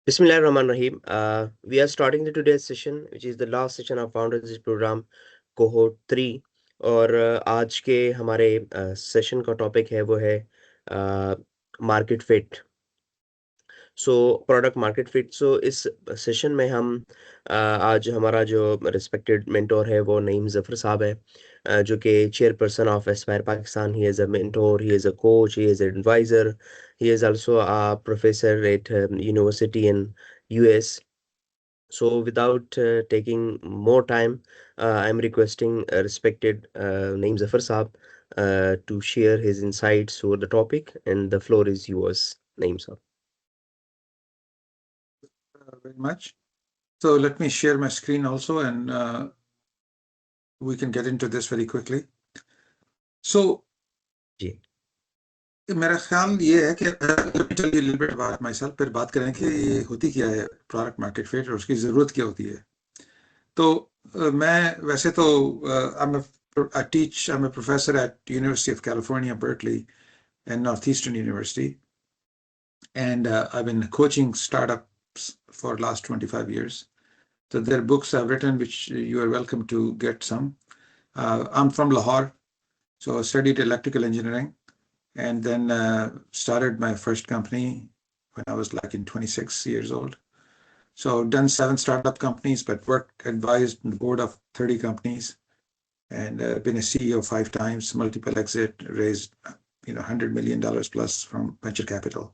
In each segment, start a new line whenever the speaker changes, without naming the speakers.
Bismillahirrahmanirrahim. We are starting the today's session, which is the last session of Founders Program Cohort 3. और आज के हमारे session का topic है वो है market fit. So product market fit. So इस सेशन में हम आज हमारा जो रिस्पेक्टेड मेंटोर है वो नईम जफर साहब है, जो कि chairperson of Aspire Pakistan. He is a mentor, he is a coach, he is an adviser, he is also a professor at university in US. So without taking more time, I'm requesting respected Naeem Zafar Saab to share his insights over the topic, and the floor is yours, Naeem Saab.
Very much. So let me share my screen also, and we can get into this very quickly. So, मेरा ख्याल ये है कि let me tell you a little bit about myself. फिर बात करें कि ये होती क्या है प्रोडक्ट मार्केट फिट और उसकी ज़रूरत क्या होती है. तो मैं वैसे तो I'm a professor at University of California, Berkeley, and Northeastern University, and I've been coaching startups for the last 25 years. So there are books I've written, which you are welcome to get some. I'm from Lahore, so I studied electrical engineering, and then started my first company when I was like in 26 years old. So done 7 startup companies, but advised on the board of 30 companies, and been a CEO 5 times, multiple exit, raised $100 million plus from venture capital.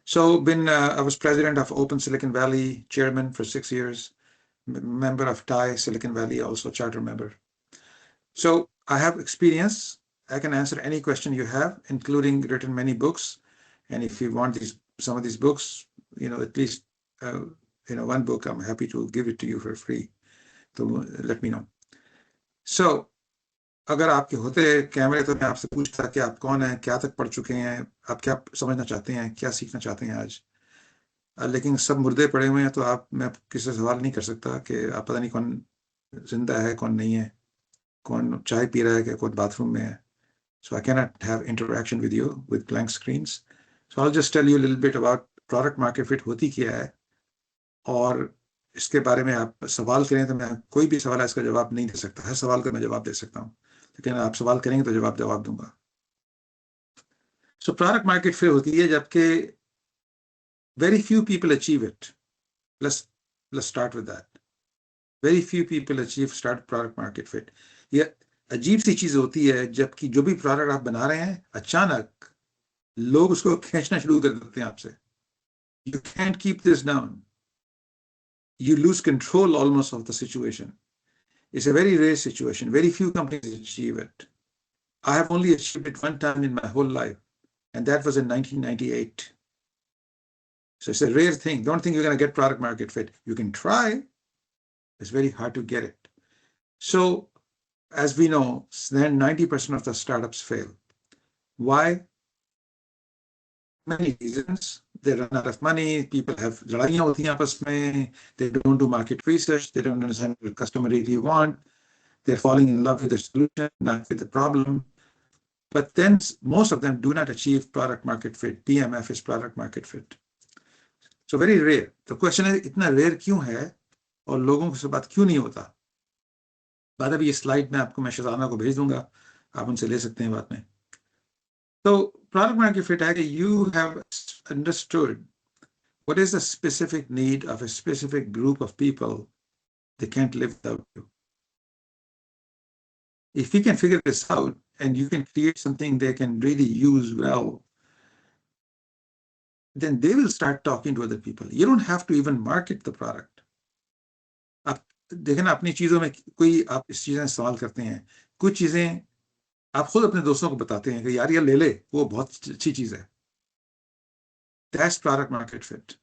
So I was president of Open Silicon Valley, chairman for 6 years, member of TIE Silicon Valley, also charter member. So I have experience. I can answer any question you have, including written many books. And if you want some of these books, at least one book, I'm happy to give it to you for free. So let me know. So अगर आपके होते कैमरे तो मैं आपसे पूछता कि आप कौन हैं, क्या तक पढ़ चुके हैं, आप क्या समझना चाहते हैं, क्या सीखना चाहते हैं आज. लेकिन सब मुर्दे पड़े हुए हैं, तो मैं किसी से सवाल नहीं कर सकता कि आप पता नहीं कौन जिंदा है कौन नहीं है, कौन चाय पी रहा है कि कौन बाथरूम में है. So I cannot have interaction with you with blank screens. So I'll just tell you a little bit about product market fit होती क्या है, और इसके बारे में आप सवाल करें तो मैं कोई भी सवाल इसका जवाब नहीं दे सकता. हर सवाल का मैं जवाब दे सकता हूँ, लेकिन आप सवाल करेंगे तो जवाब दूंगा. So product market fit होती है जबकि very few people achieve it. Let's start with that. Very few people achieve product market fit. ये अजीब सी चीज होती है जबकि जो भी प्रोडक्ट आप बना रहे हैं, अचानक लोग उसको खींचना शुरू कर देते हैं आपसे. You can't keep this down. You lose control almost of the situation. It's a very rare situation. Very few companies achieve it. I have only achieved it one time in my whole life, and that was in 1998. So it's a rare thing. Don't think you're going to get product market fit. You can try. It's very hard to get it. So as we know, then 90% of the startups fail. Why? Many reasons. They run out of money. People have लड़ाइयाँ होती हैं आपस में. They don't do market research. They don't understand what the customer really want. They're falling in love with the solution, not with the problem. But then most of them do not achieve product market fit. PMF is product market fit. So very rare. The question is, इतना rare क्यों है और लोगों से बात क्यों नहीं होता? बाद अभी ये स्लाइड में आपको मैं शजाना को भेज दूंगा, आप उनसे ले सकते हैं बाद में. तो product market fit है कि you have understood what is the specific need of a specific group of people. They can't live without you. If you can figure this out and you can create something they can really use well, then they will start talking to other people. You don't have to even market the product. आप देखें ना, अपनी चीज़ों में कोई आप इस चीज़ें इस्तेमाल करते हैं, कुछ चीज़ें आप खुद अपने दोस्तों को बताते हैं कि यार ये ले ले, वो बहुत अच्छी चीज़ है. That's product market fit.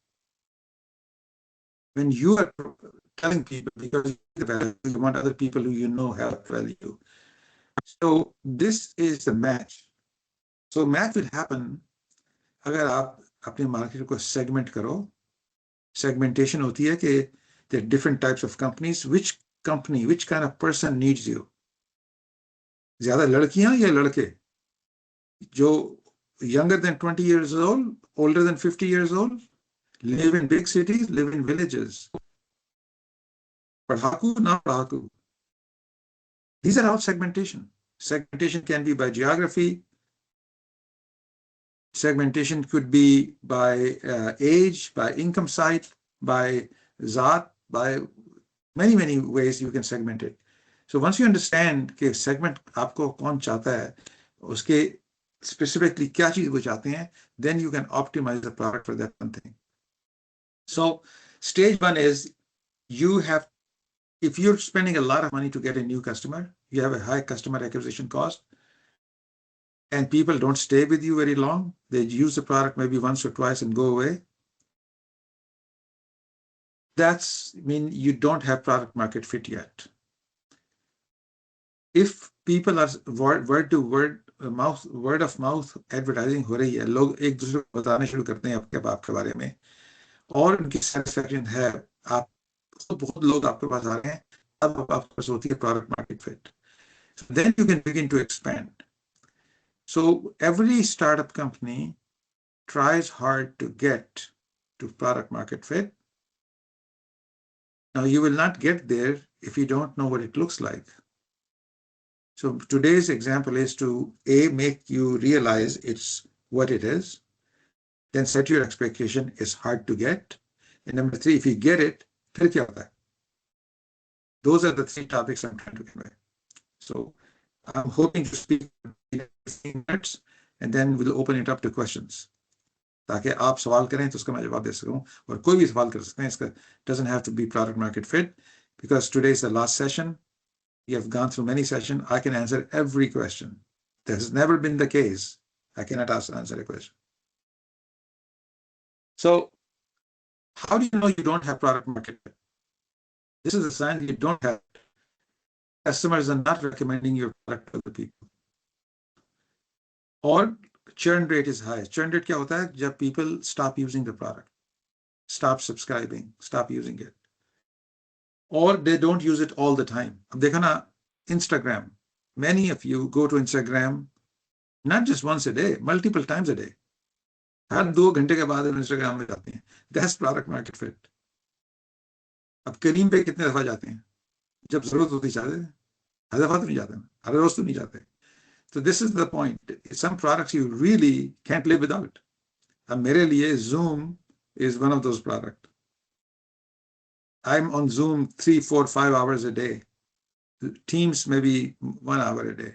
When you are telling people because you want other people who you know have value. So this is the match. So match will happen अगर आप अपने मार्केट को सेगमेंट करो. सेगमेंटेशन होती है कि there are different types of companies. Which company, which kind of person needs you? ज्यादा लड़कियां या लड़के जो younger than 20 years old, older than 50 years old, Live in big cities, live in villages. Padhaku, not padhaku. These are all segmentation. Segmentation can be by geography. Segmentation could be by age, by income site, by zat, by many ways you can segment it. So once you understand कि segment आपको कौन चाहता है, उसके specifically क्या चीज वो चाहते हैं, then you can optimize the product for that one thing. So stage one is you have, if you're spending a lot of money to get a new customer, you have a high customer acquisition cost, and people don't stay with you very long. They use the product maybe once or twice and go away. That's mean you don't have product market fit yet. If people are word to word of mouth advertising हो रही है, लोग एक दूसरे को बताने शुरू करते हैं आपके बाप के बारे में, और उनकी सेटिस्फैक्शन है, आप बहुत लोग आपके पास आ रहे हैं, तब आपके पास होती है product market fit. So then you can begin to expand. So every startup company tries hard to get to product market fit. Now you will not get there if you don't know what it looks like. So today's example is to make you realize it's what it is, then set your expectation. It's hard to get. And number three, if you get it, फिर क्या होता है? Those are the three topics I'm trying to convey. So I'm hoping to speak in 15 minutes, and then we'll open it up to questions. ताकि आप सवाल करें तो उसका मैं जवाब दे सकूं, और कोई भी सवाल कर सकते हैं. इसका doesn't have to be product market fit, because today is the last session. You have gone through many sessions. I can answer every question. That has never been the case. I cannot answer a question. So how do you know you don't have product market fit? This is a sign you don't have it. Customers are not recommending your product to other people. Or churn rate is high. Churn rate क्या होता है? जब people stop using the product, stop subscribing, stop using it. Or they don't use it all the time. अब देखा ना, Instagram. Many of you go to Instagram not just once a day, multiple times a day. हर 2 घंटे के बाद Instagram में जाते हैं. That's product market fit. अब करीम पे कितने दफा जाते हैं? जब जरूरत होती जाते हैं. हर दफा तो नहीं जाते, हर रोज तो नहीं जाते. So this is the point. Some products you really can't live without. अब मेरे लिए Zoom is one of those products. I'm on Zoom 3, 4, 5 hours a day. Teams maybe 1 hour a day.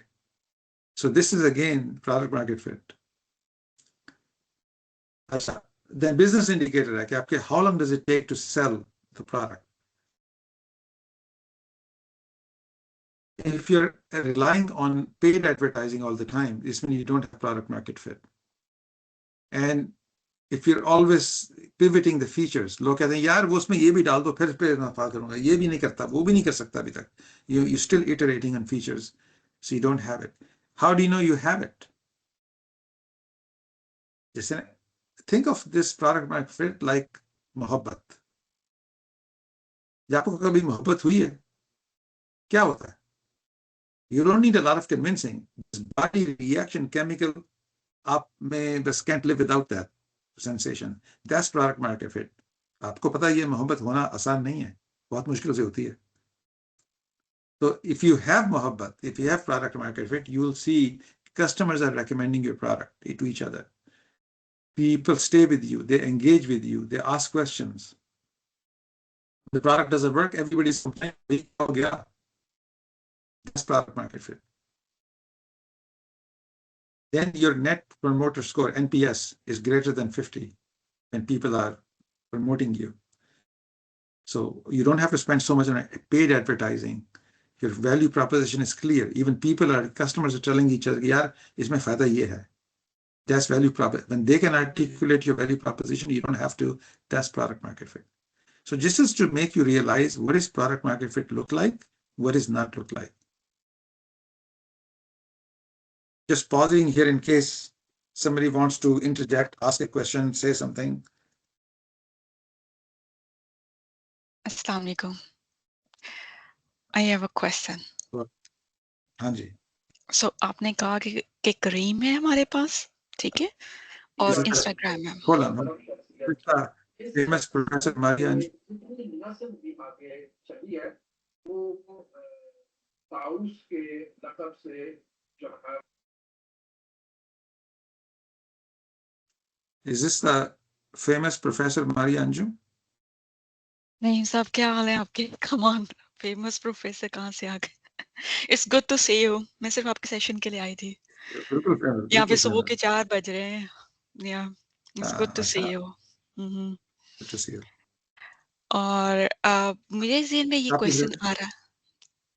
So this is again product market fit. Then business indicator है कि आपके how long does it take to sell the product? If you're relying on paid advertising all the time, this means you don't have product market fit. And if you're always pivoting the features, लोग कहते हैं यार वो उसमें ये भी डाल दो फिर नफा करूंगा, ये भी नहीं करता, वो भी नहीं कर सकता अभी तक. You're still iterating on features, so you don't have it. How do you know you have it? Just think of this product market fit like मोहब्बत. जब आपको कभी मोहब्बत हुई है, क्या होता है? You don't need a lot of convincing. This body reaction chemical, आप में बस can't live without that sensation. That's product market fit. आपको पता है ये मोहब्बत होना आसान नहीं है, बहुत मुश्किल से होती है. So if you have mohabbat, if you have product market fit, you will see customers are recommending your product to each other. People stay with you, they engage with you, they ask questions. The product doesn't work, everybody's complaining. That's product market fit. Then your net promoter score, NPS, is greater than 50 when people are promoting you. So you don't have to spend so much on paid advertising. Your value proposition is clear. Even customers are telling each other, yaar, isme fayda ye hai. That's value proposition. When they can articulate your value proposition, you don't have to. That's product market fit. So this is to make you realize what is product market fit look like, what is not look like. Just pausing here in case somebody wants to interject, ask a question, say something.
Assalamu alaikum. I have a question.
हाँ जी.
So आपने कहा कि करीम है हमारे पास, ठीक है, और Instagram है.
Hold on. famous Professor Maria Anju. Is this the famous Professor Maria Anju?
नहीं साहब, क्या हाल है आपके? Come on, famous professor कहाँ से आ गए? It's good to see you. मैं सिर्फ आपके सेशन के लिए आई थी.
बिल्कुल famous,
यहाँ पे
बिल्कुल
सुबह
famous.
के 4 बज रहे हैं. Yeah, it's good to see
अच्छा,
you. Mhm.
good to see you.
और मेरे ज़हन में ये
आपकी
क्वेश्चन आ रहा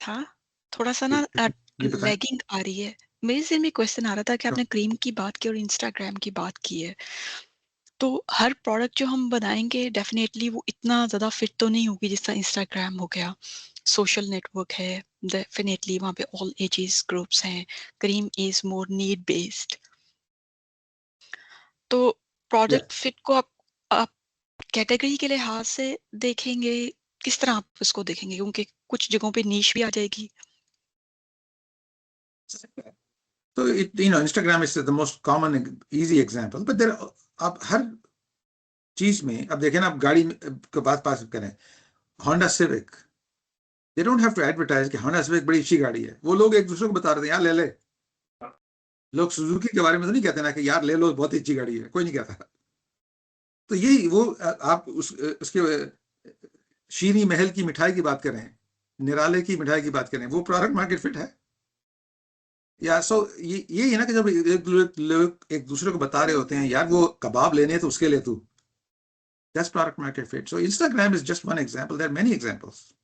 था, थोड़ा सा ना
ये बताएं.
लैगिंग आ रही है. मेरे ज़हन में क्वेश्चन आ रहा था कि आपने क्रीम की बात की और इंस्टाग्राम की बात की है. तो हर प्रोडक्ट जो हम बनाएंगे डेफिनेटली वो इतना ज़्यादा फिट तो नहीं होगी जिस तरह इंस्टाग्राम हो गया. सोशल नेटवर्क है, डेफिनेटली वहाँ पे ऑल एजेस ग्रुप्स हैं. Cream is more need based. तो प्रोडक्ट
Yes.
फिट को आप कैटेगरी के लिहाज से देखेंगे, किस तरह आप इसको देखेंगे? क्योंकि कुछ जगहों पे नीश भी आ जाएगी.
So Instagram is the most common, easy example. But there, आप हर चीज में अब देखें ना, आप गाड़ी की बात पास करें, Honda Civic, they don't have to advertise कि Honda Civic बड़ी अच्छी गाड़ी है. वो लोग एक दूसरे को बता रहे हैं यार ले ले. लोग सुजुकी के बारे में तो नहीं कहते ना कि यार ले लो बहुत ही अच्छी गाड़ी है, कोई नहीं कहता. तो यही वो आप उसके शीरी महल की मिठाई की बात करें, निराले की मिठाई की बात करें, वो प्रोडक्ट मार्केट फिट है. या सो ये है ना कि जब लोग एक दूसरे को बता रहे होते हैं यार वो कबाब लेने हैं तो उसके लिए तू, that's product market fit. So Instagram is just one example. There are many examples.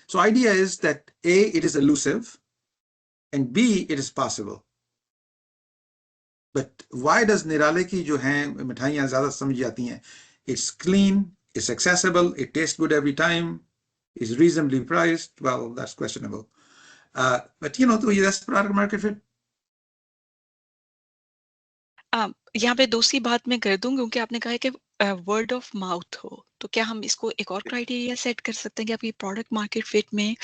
So idea is that A, it is elusive, and B, it is possible. But why does निराले की जो हैं मिठाइयाँ ज़्यादा समझ जाती हैं? It's clean, it's accessible, it tastes good every time, is reasonably priced. Well, that's questionable. But so that's product market fit.
यहाँ पे दूसरी बात मैं कर दूं, क्योंकि आपने कहा है कि वर्ड ऑफ माउथ हो, तो क्या हम इसको एक और क्राइटेरिया सेट कर सकते हैं कि आपकी प्रोडक्ट मार्केट फिट में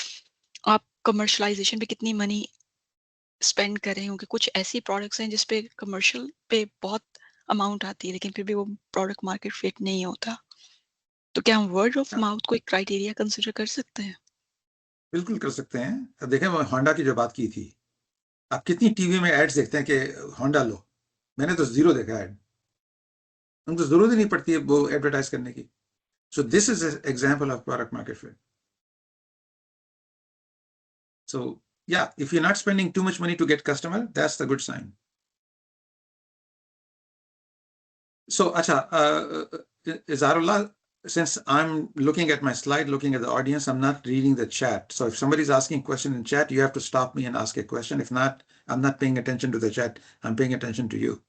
आप कमर्शलाइजेशन पे कितनी मनी स्पेंड कर रहे हैं? क्योंकि कुछ ऐसी प्रोडक्ट्स हैं जिसपे कमर्शियल पे बहुत अमाउंट आती है लेकिन फिर भी वो प्रोडक्ट मार्केट फिट नहीं होता. तो क्या हम वर्ड ऑफ माउथ को एक क्राइटेरिया कंसिडर कर सकते हैं?
बिल्कुल कर सकते हैं. अब देखें वो होंडा की जो बात की थी, आप कितनी टीवी में एड्स देखते हैं कि होंडा लो. मैंने तो जीरो देखा एड. उनको जरूरत ही नहीं पड़ती है वो एडवर्टाइज करने की. So this is an example of product market fit. So yeah, if you're not spending too much money to get customer, that's the good sign. So Izarullah, since I'm looking at my slide, looking at the audience, I'm not reading the chat. So if somebody's asking a question in chat, you have to stop me and ask a question. If not, I'm not paying attention to the chat. I'm paying attention to you.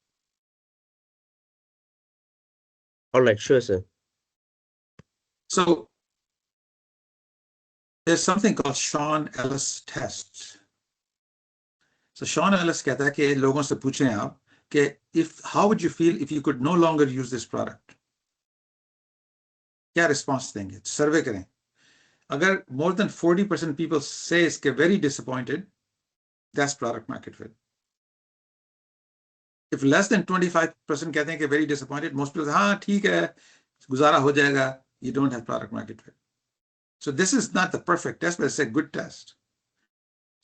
All right, sure, sir.
So there's something called Sean Ellis test. So Sean Ellis कहता है कि लोगों से पूछें आप कि how would you feel if you could no longer use this product? क्या response देंगे? सर्वे करें. अगर more than 40% people says कि very disappointed, that's product market fit. If less than 25% कहते हैं कि very disappointed, most people say हाँ ठीक है, गुजारा हो जाएगा, you don't have product market fit. So this is not the perfect test, but it's a good test.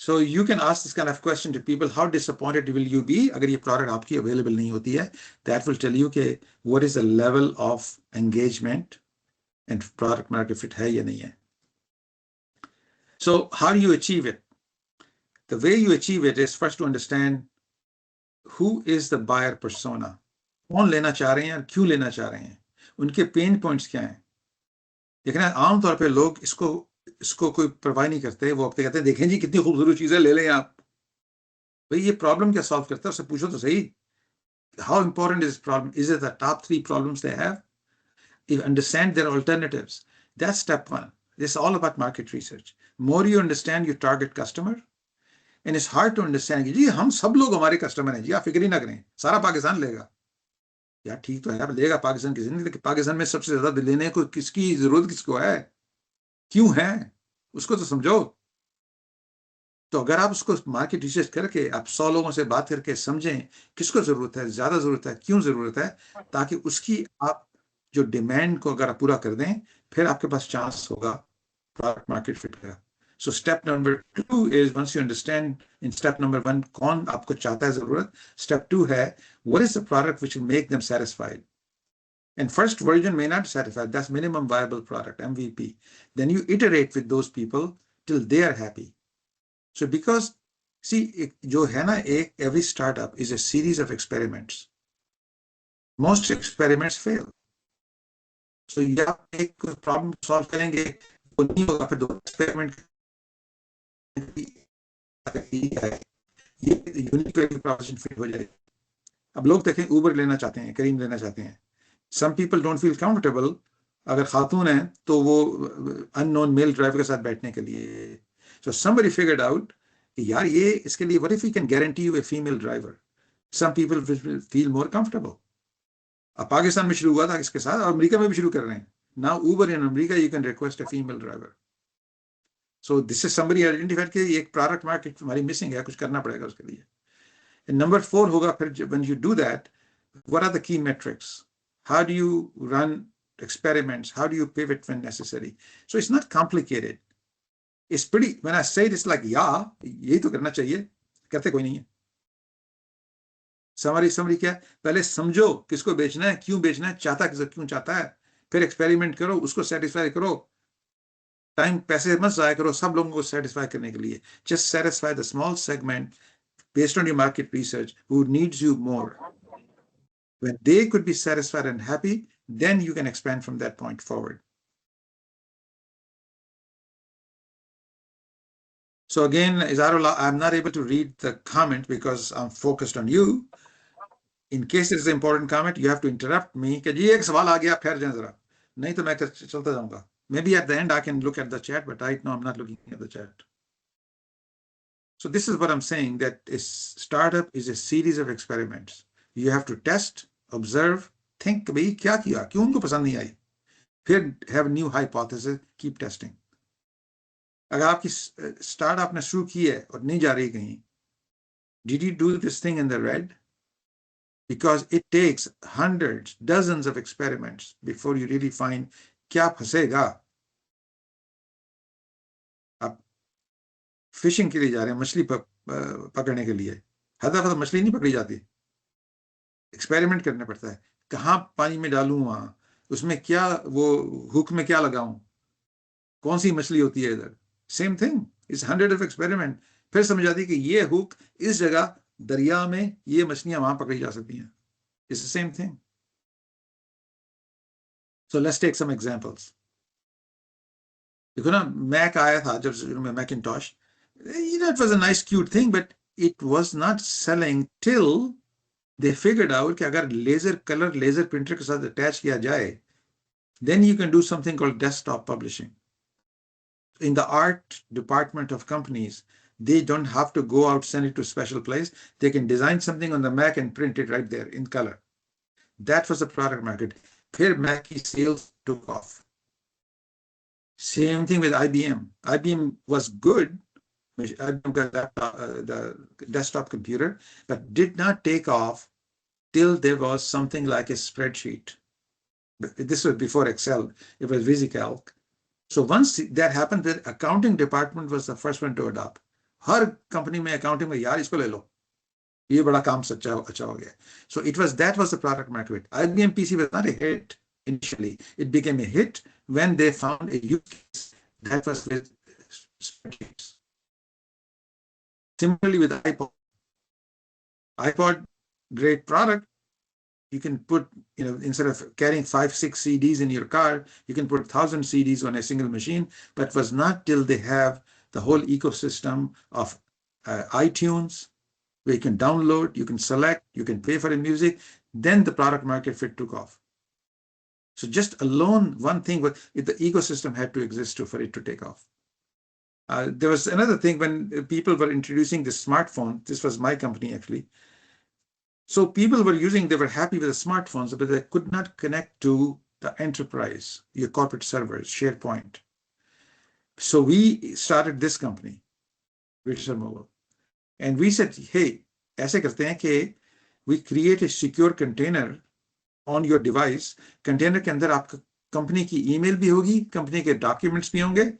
So you can ask this kind of question to people, how disappointed will you be अगर ये product आपकी available नहीं होती है? That will tell you कि what is the level of engagement and product market fit है या नहीं है. So how do you achieve it? The way you achieve it is first to understand who is the buyer persona. कौन लेना चाह रहे हैं और क्यों लेना चाह रहे हैं? उनके पेन पॉइंट्स क्या हैं? देखना आमतौर पे लोग इसको कोई परवाह नहीं करते. वो अपने कहते हैं देखें जी कितनी खूबसूरत चीज है, ले लें आप. भाई ये प्रॉब्लम क्या सॉल्व करता है उससे पूछो तो सही. How important is this problem? Is it the top 3 problems they have? You understand their alternatives. That's step one. This is all about market research. More you understand your target customer, and it's hard to understand कि जी हम सब लोग हमारे customer हैं जी, आप फिक्र ही ना करें, सारा पाकिस्तान लेगा. यार ठीक तो है, आप लेगा पाकिस्तान किसी नहीं, पाकिस्तान में सबसे ज्यादा लेने को किसकी जरूरत किसको है, क्यों है, उसको तो समझो. तो अगर आप उसको मार्केट रिसर्च करके आप 100 लोगों से बात करके समझें किसको जरूरत है, ज्यादा जरूरत है, क्यों जरूरत है, ताकि उसकी आप जो डिमांड को अगर आप पूरा कर दें फिर आपके पास चांस होगा प्रोडक्ट मार्केट फिट का. So step number 2 is once you understand in step number 1 कौन आपको चाहता है जरूरत, step 2 है what is the product which will make them satisfied. And first version may not satisfy, that's minimum viable product, MVP. Then you iterate with those people till they are happy. So because see जो है ना every startup is a series of experiments. Most experiments fail. So या आप एक problem solve करेंगे वो नहीं होगा फिर दो एक्सपेरिमेंट ये यूनिक वैल्यू प्रोपोजिशन फिट हो जाएगी. अब लोग देखें उबर लेना चाहते हैं, करीम लेना चाहते हैं. Some people don't feel comfortable अगर खातून है तो वो अननोन मेल ड्राइवर के साथ बैठने के लिए. सो समबडी फिगर्ड आउट कि यार ये इसके लिए what if we can guarantee you a female driver, some people will feel more comfortable. अब पाकिस्तान में शुरू हुआ था इसके साथ और अमेरिका में भी शुरू कर रहे हैं. Now Uber in America you can request a female driver. So this is somebody identified कि एक प्रोडक्ट मार्केट हमारी मिसिंग है, कुछ करना पड़ेगा उसके लिए. नंबर 4 होगा फिर when you do that what are the key metrics, how do you run experiments, how do you pivot when necessary. So it's not complicated, it's pretty, when I say it it's like yeah यही तो करना चाहिए, करते कोई नहीं है. Summary क्या, पहले समझो किसको बेचना है, क्यों बेचना है, चाहता किसको क्यों चाहता है, फिर एक्सपेरिमेंट करो, उसको सेटिस्फाई करो. टाइम पैसे मत जाया करो सब लोगों को सेटिस्फाई करने के लिए. Just satisfy the small segment based on your market research who needs you more. When they could be satisfied and happy, then you can expand from that point forward. So again, Izarullah, I'm not able to read the comment because I'm focused on you. In case it's an important comment, you have to interrupt me. कि जी एक सवाल आ गया, ठहर जाएं जरा, नहीं तो मैं चलता जाऊंगा. Maybe at the end I can look at the chat, but right now I'm not looking at the chat. So this is what I'm saying, that a startup is a series of experiments. You have to test, observe, think भाई क्या किया, क्यों उनको पसंद नहीं आई, फिर have new hypothesis, keep testing. अगर आपकी स्टार्टअप ने शुरू की है और नहीं जा रही कहीं, did you do this thing in the red? Because it takes hundreds, dozens of experiments before you really find क्या फंसेगा. आप फिशिंग के लिए जा रहे हैं, मछली पकड़ने के लिए, हद मछली नहीं पकड़ी जाती, एक्सपेरिमेंट करना पड़ता है. कहाँ पानी में डालूं, वहां उसमें क्या, वो हुक में क्या लगाऊं, कौन सी मछली होती है इधर. Same thing is 100 of experiment. फिर समझ आती है कि ये हुक इस जगह दरिया में, ये मछलियां वहां पकड़ी जा सकती हैं. It's the same thing. So let's take some examples. देखो ना, मैक आया था जब Macintosh, it was a nice cute thing, but it was not selling till they figured out कि अगर लेजर प्रिंटर के साथ अटैच किया जाए, then you can do something called desktop publishing. In the art department of companies, they don't have to go out, send it to a special place. They can design something on the Mac and print it right there in color. That was the product market. फिर Mac की sales took off. Same thing with IBM. IBM was good, IBM got the desktop computer, but did not take off till there was something like a spreadsheet. This was before Excel. It was VisiCalc. So once that happened, the accounting department was the first one to adopt. Her company में accounting में यार इसको ले लो, ये बड़ा काम अच्छा हो गया. So that was the product market. IBM PC was not a hit initially. It became a hit when they found a use case that was with spreadsheets. Similarly with iPod, great product. You can put, instead of carrying 5-6 CDs in your car, you can put 1,000 CDs on a single machine. But it was not till they have the whole ecosystem of iTunes, where you can download, you can select, you can pay for the music, then the product market fit took off. So just alone, one thing, the ecosystem had to exist for it to take off. There was another thing when people were introducing the smartphone. This was my company, actually. So people they were happy with the smartphones, but they could not connect to the enterprise, your corporate servers, SharePoint. So we started this company, Richard Mobile. And we said, hey, ऐसे करते हैं कि we create a secure container on your device, container के अंदर आपका company की email भी होगी, कंपनी के डॉक्यूमेंट्स भी होंगे,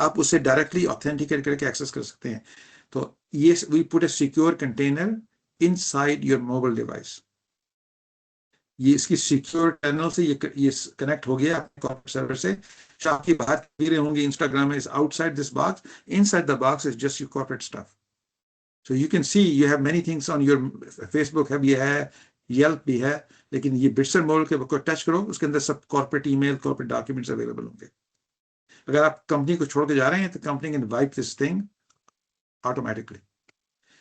आप उससे डायरेक्टली ऑथेंटिकेट करके एक्सेस कर सकते हैं. तो ये we put a secure container inside your mobile device. ये इसकी सिक्योर टनल से ये कनेक्ट हो गया आपके कॉर्पोरेट सर्वर से. जो आपकी बाहर तस्वीरें होंगी इंस्टाग्राम में, is outside this box, inside the box is just your corporate stuff. So you can see you have many things on your Facebook है भी है, Yelp भी है, लेकिन ये बिट्सर मोल के को टच करो, उसके अंदर सब corporate email, corporate documents available होंगे. अगर आप कंपनी को छोड़ के जा रहे हैं तो company can wipe this thing automatically.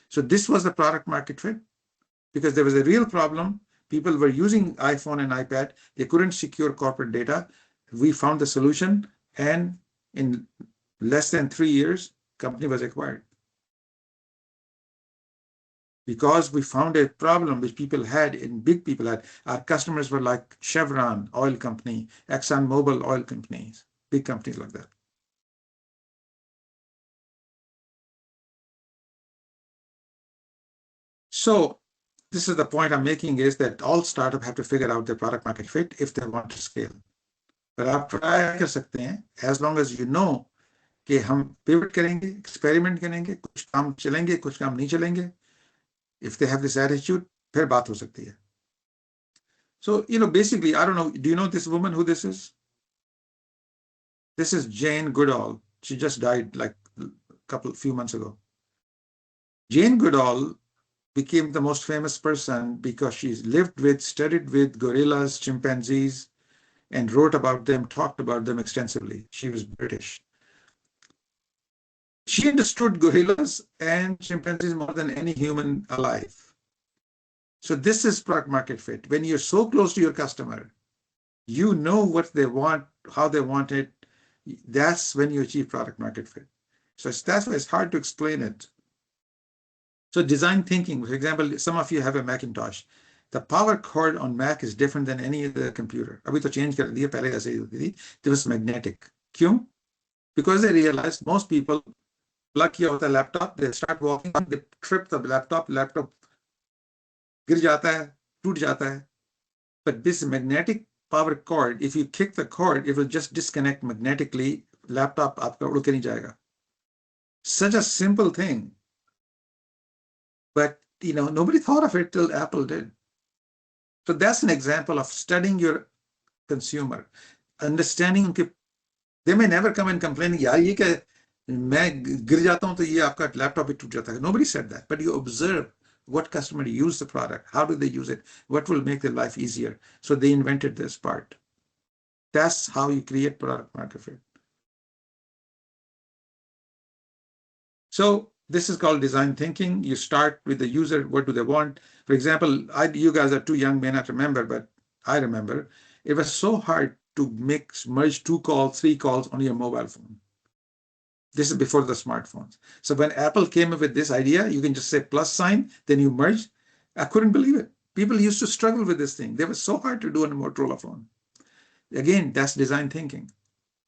So this was the product market fit because there was a real problem. People were using iPhone and iPad. They couldn't secure corporate data. We found the solution, and in less than 3 years, company was acquired. Because we found a problem which people had, and big people had. Our customers were like Chevron oil company, ExxonMobil oil companies, big companies like that. So this is the point I'm making, is that all startups have to figure out their product market fit if they want to scale. But आप try कर सकते हैं, as long as you know कि हम pivot करेंगे, experiment करेंगे, कुछ काम चलेंगे, कुछ काम नहीं चलेंगे. If they have this attitude, फिर बात हो सकती है. So, basically, I don't know, do you know this woman, who this is? This is Jane Goodall. She just died like few months ago. Jane Goodall became the most famous person because she lived with, studied with gorillas, chimpanzees, and wrote about them, talked about them extensively. She was British. She understood gorillas and chimpanzees more than any human alive. So this is product market fit. When you're so close to your customer, you know what they want, how they want it. That's when you achieve product market fit. So that's why it's hard to explain it. So design thinking, for example, some of you have a Macintosh. The power cord on Mac is different than any other computer. अभी तो change कर दिया, पहले ऐसे ही होती थी. It was magnetic. क्यों? Because they realized most people plug किया होता है laptop, they start walking, they trip the laptop गिर जाता है, टूट जाता है. But this magnetic power cord, if you kick the cord, it will just disconnect magnetically. Laptop आपका उड़ के नहीं जाएगा. Such a simple thing. But nobody thought of it till Apple did. So that's an example of studying your consumer, understanding. They may never come and complain, यार ये क्या मैं गिर जाता हूं तो ये आपका लैपटॉप भी टूट जाता है. Nobody said that, but you observe what customer use the product, how do they use it, what will make their life easier. So they invented this part. That's how you create product market fit. So this is called design thinking. You start with the user. What do they want? For example, you guys are too young, may not remember, but I remember. It was so hard to merge 2 calls, 3 calls on your mobile phone. This is before the smartphones. So when Apple came up with this idea, you can just say plus sign, then you merge. I couldn't believe it. People used to struggle with this thing. They were so hard to do on a Motorola phone. Again, that's design thinking.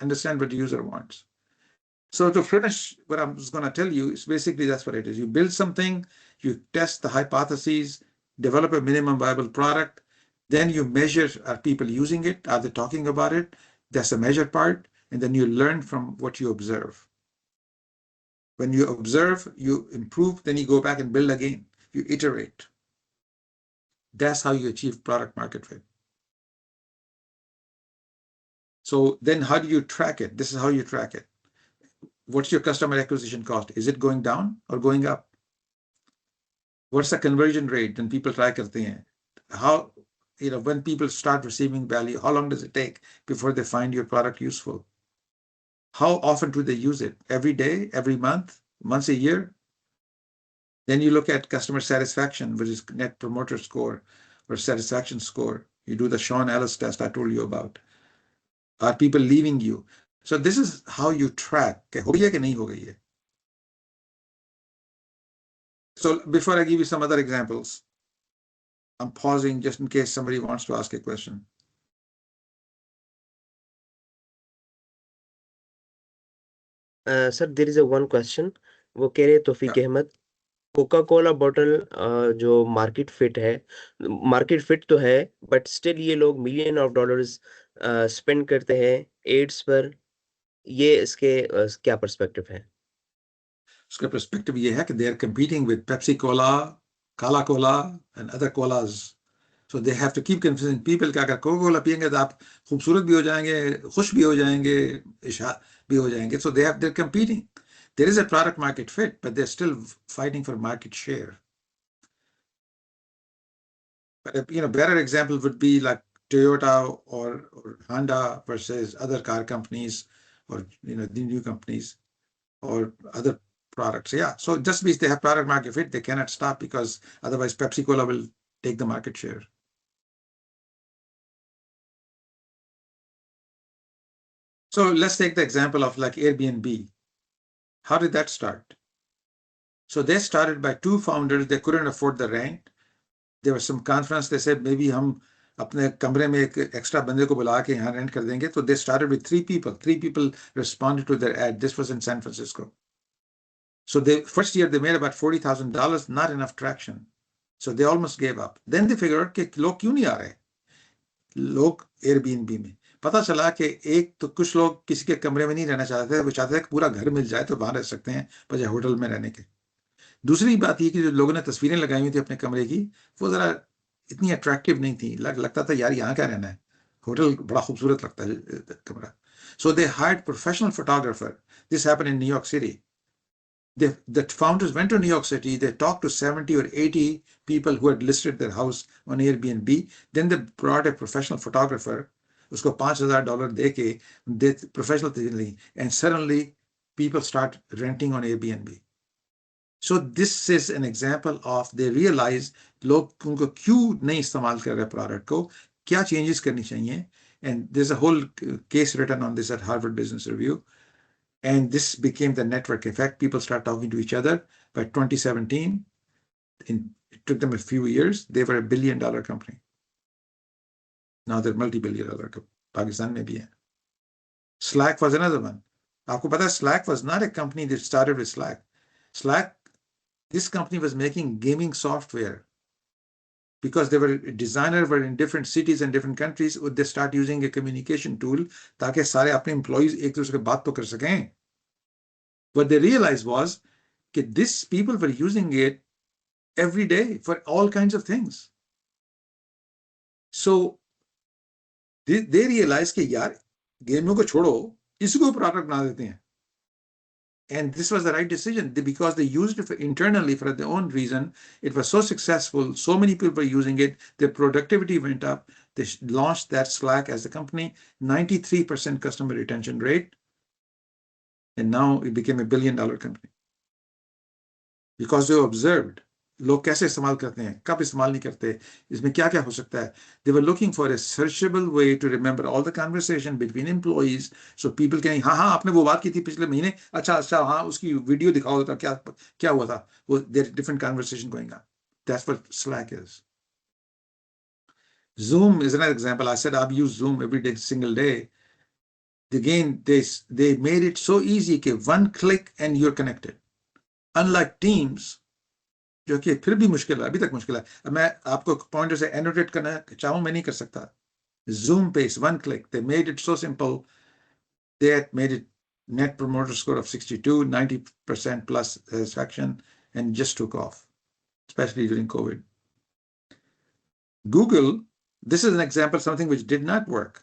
Understand what the user wants. So to finish, what I'm just going to tell you is basically that's what it is. You build something, you test the hypotheses, develop a minimum viable product, then you measure, are people using it? Are they talking about it? That's the measure part. And then you learn from what you observe. When you observe, you improve, then you go back and build again. You iterate. That's how you achieve product market fit. So then how do you track it? This is how you track it. What's your customer acquisition cost? Is it going down or going up? What's the conversion rate when people try करते हैं? How, when people start receiving value, how long does it take before they find your product useful? How often do they use it? Every day, every month, once a year? Then you look at customer satisfaction, which is net promoter score or satisfaction score. You do the Sean Ellis test I told you about. Are people leaving you? So this is how you track. हो गई है कि नहीं हो गई है? So before I give you some other examples, I'm pausing just in case somebody wants to ask a question.
Sir, there is a one question. वो कह रहे तौफीक अहमद कोका कोला बॉटल जो मार्केट फिट तो है, बट स्टिल ये लोग million of dollars spend करते हैं एड्स पर। ये इसके क्या पर्सपेक्टिव है?
उसका पर्सपेक्टिव ये है कि they are competing with Pepsi Cola, काला cola and other colas, so they have to keep confusing people कि अगर कोका कोला पियेंगे तो आप खूबसूरत भी हो जाएंगे, खुश भी हो जाएंगे, इशा भी हो जाएंगे, so they are competing. There is a product market fit, but they're still fighting for market share. But better example would be like Toyota or Honda versus other car companies, or the new companies or other products. Yeah. So just because they have product market fit, they cannot stop, because otherwise Pepsi Cola will take the market share. So let's take the example of like Airbnb. How did that start? So they started by two founders. They couldn't afford the rent. There was some conference. They said maybe हम अपने कमरे में एक extra बंदे को बुला के यहाँ रेंट कर देंगे. So they started with three people. Three people responded to their ad. This was in San Francisco. So the first year they made about $40,000, not enough traction. So they almost gave up. Then they figured out कि लोग क्यों नहीं आ रहे, लोग Airbnb में. पता चला कि एक तो कुछ लोग किसी के कमरे में नहीं रहना चाहते थे, वो चाहते थे कि पूरा घर मिल जाए तो वहां रह सकते हैं बजाय होटल में रहने के. दूसरी बात ये कि जो लोगों ने तस्वीरें लगाई हुई थी अपने कमरे की, वो जरा इतनी अट्रैक्टिव नहीं थी. लगता था यार यहाँ क्या रहना है, होटल बड़ा खूबसूरत लगता है कमरा. So they hired professional photographer. This happened in New York City. The founders went to New York City. They talked to 70 or 80 people who had listed their house on Airbnb. Then they brought a professional photographer. उसको $5,000 दे के दे professional, and suddenly people start renting on Airbnb. So this is an example of they realize लोग उनको क्यों नहीं इस्तेमाल कर रहे product को, क्या चेंजेस करनी चाहिए. And there's a whole case written on this at Harvard Business Review. And this became the network effect. People start talking to each other. By 2017, it took them a few years. They were $1 billion company. Now they're multi-billion dollar company. Pakistan में भी है. Slack was another one. आपको पता है, Slack was not a company that started with Slack. This company was making gaming software. Because they were designers were in different cities and different countries, would they start using a communication tool ताकि सारे अपने employees एक दूसरे से बात तो कर सकें. What they realized was that these people were using it every day for all kinds of things. So they realized कि यार गेमों को छोड़ो, इसको प्रोडक्ट बना देते हैं. And this was the right decision, because they used it internally for their own reason. It was so successful. So many people were using it. Their productivity went up. They launched that Slack as a company, 93% customer retention rate. And now it became $1 billion company. Because they observed लोग कैसे इस्तेमाल करते हैं, कब इस्तेमाल नहीं करते, इसमें क्या क्या हो सकता है. They were looking for a searchable way to remember all the conversation between employees, so people can हाँ हाँ आपने वो बात की थी पिछले महीने, अच्छा हाँ उसकी वीडियो दिखाओ था, क्या क्या हुआ था, वो there are different conversation going on. That's what Slack is. Zoom is another example. I said I've used Zoom every day, single day. Again, they made it so easy कि one click and you're connected. Unlike Teams, जो कि फिर भी मुश्किल है, अभी तक मुश्किल है. अब मैं आपको पॉइंटर से एनोटेट करना चाहूं, मैं नहीं कर सकता. Zoom based, one click. They made it so simple. They had made it net promoter score of 62, 90% plus satisfaction, and just took off, especially during COVID. Google, this is an example of something which did not work.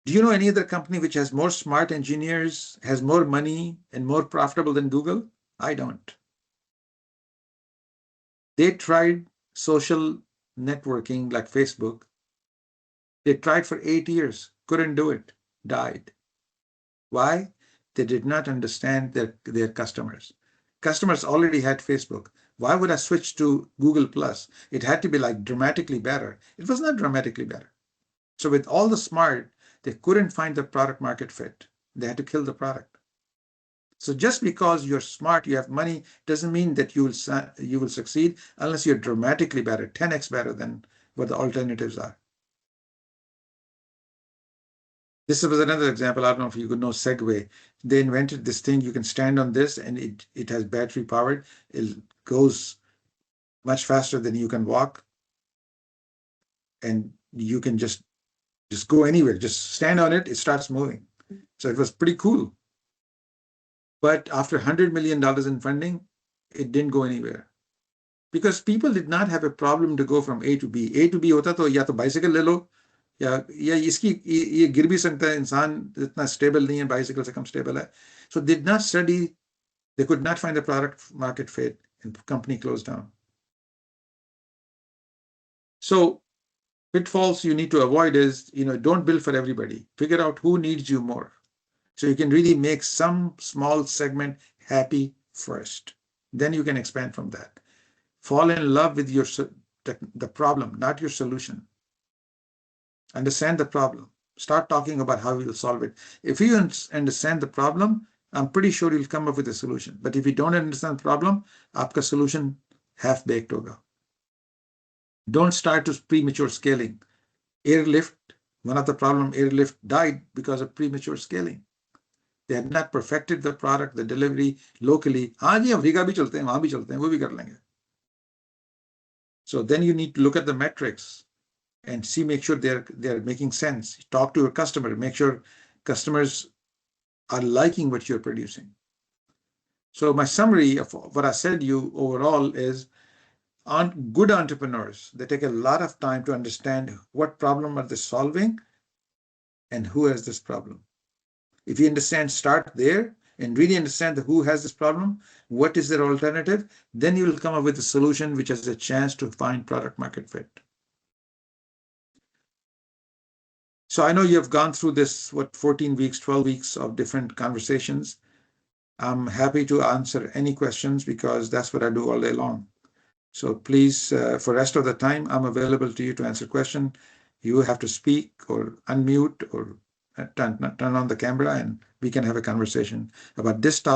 Do you know any other company which has more smart engineers, has more money, and more profitable than Google? I don't. They tried social networking like Facebook. They tried for 8 years, couldn't do it, died. Why? They did not understand their customers. Customers already had Facebook. Why would I switch to Google Plus? It had to be like dramatically better. It was not dramatically better. So with all the smart, they couldn't find the product market fit. They had to kill the product. So just because you're smart, you have money, doesn't mean that you will succeed unless you're dramatically better, 10x better than what the alternatives are. This was another example. I don't know if you could know Segway. They invented this thing. You can stand on this and it has battery powered. It'll goes much faster than you can walk, and you can just go anywhere. Just stand on it, it starts moving. So it was pretty cool. But after $100 million in funding, it didn't go anywhere. Because people did not have a problem to go from A to B. A to B होता तो या तो bicycle ले लो, या इसकी ये गिर भी सकता है, इंसान इतना stable नहीं है, bicycle से कम stable है. So they did not study, they could not find the product market fit, and the company closed down. So pitfalls you need to avoid is, don't build for everybody. Figure out who needs you more. So you can really make some small segment happy first. Then you can expand from that. Fall in love with the problem, not your solution. Understand the problem. Start talking about how you'll solve it. If you understand the problem, I'm pretty sure you'll come up with a solution. But if you don't understand the problem, आपका solution half-baked होगा. Don't start to premature scaling. Airlift, one of the problem, Airlift died because of premature scaling. They had not perfected the product, the delivery locally. हाँ जी, Africa भी चलते हैं, वहाँ भी चलते हैं, वो भी कर लेंगे. So then you need to look at the metrics and see, make sure they're making sense. Talk to your customer, make sure customers are liking what you're producing. So my summary of what I said to you overall is, good entrepreneurs, they take a lot of time to understand what problem are they solving and who has this problem. If you understand, start there and really understand who has this problem, what is their alternative, then you will come up with a solution which has a chance to find product market fit. So I know you have gone through this, 14 weeks, 12 weeks of different conversations. I'm happy to answer any questions because that's what I do all day long. So please, for the rest of the time, I'm available to you to answer questions. You have to speak or unmute or turn on the camera, and we can have a conversation about this topic.